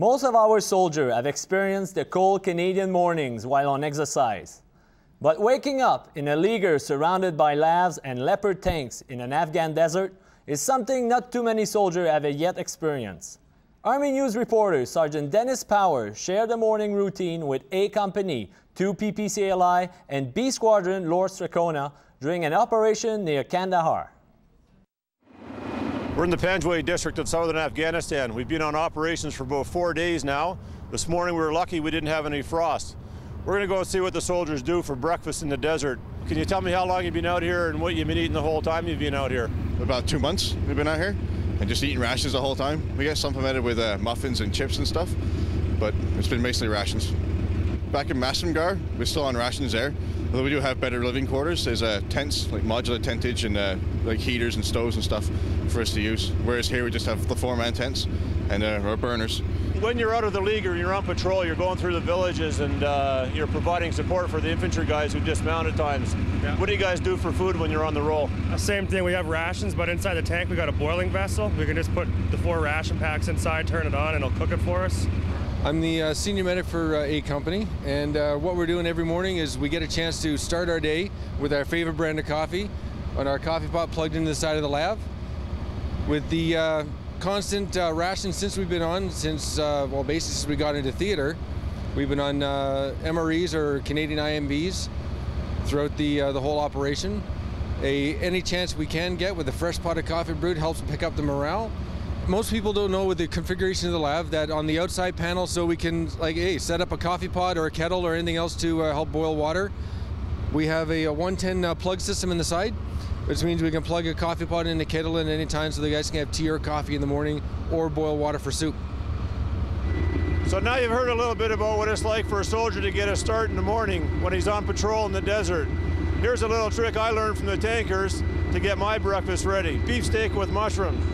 Most of our soldiers have experienced the cold Canadian mornings while on exercise. But waking up in a leaguer surrounded by lavs and Leopard tanks in an Afghan desert is something not too many soldiers have yet experienced. Army News reporter Sergeant Dennis Power shared the morning routine with A Company, 2 PPCLI, and B Squadron Lord Strathcona during an operation near Kandahar. We're in the Panjwai district of southern Afghanistan. We've been on operations for about 4 days now. This morning we were lucky we didn't have any frost. We're going to go see what the soldiers do for breakfast in the desert. Can you tell me how long you've been out here and what you've been eating the whole time you've been out here? About 2 months we've been out here and just eating rations the whole time. We get supplemented with muffins and chips and stuff, but it's been basically rations. Back in Massamgar, we're still on rations there. Although we do have better living quarters, there's tents, like modular tentage and like heaters and stoves and stuff for us to use. Whereas here we just have the 4-man tents and our burners. When you're out of the leaguer, you're on patrol, you're going through the villages and you're providing support for the infantry guys who dismount at times. Yeah. What do you guys do for food when you're on the roll? Same thing, we have rations, but inside the tank we got a boiling vessel. We can just put the 4 ration packs inside, turn it on, and it'll cook it for us. I'm the senior medic for A Company, and what we're doing every morning is we get a chance to start our day with our favorite brand of coffee on our coffee pot plugged into the side of the lab. With the constant rations since we've been on, well, basically since we got into theater, we've been on MREs or Canadian IMBs throughout the whole operation. Any chance we can get with a fresh pot of coffee brewed helps pick up the morale. Most people don't know with the configuration of the lab that on the outside panel, so we can set up a coffee pot or a kettle or anything else to help boil water. We have a 110 plug system in the side, which means we can plug a coffee pot in the kettle at any time so the guys can have tea or coffee in the morning or boil water for soup. So now you've heard a little bit about what it's like for a soldier to get a start in the morning when he's on patrol in the desert. Here's a little trick I learned from the tankers to get my breakfast ready. Beef steak with mushrooms.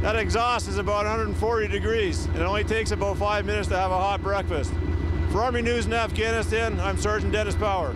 That exhaust is about 140 degrees, and it only takes about 5 minutes to have a hot breakfast. For Army News in Afghanistan, I'm Sergeant Dennis Power.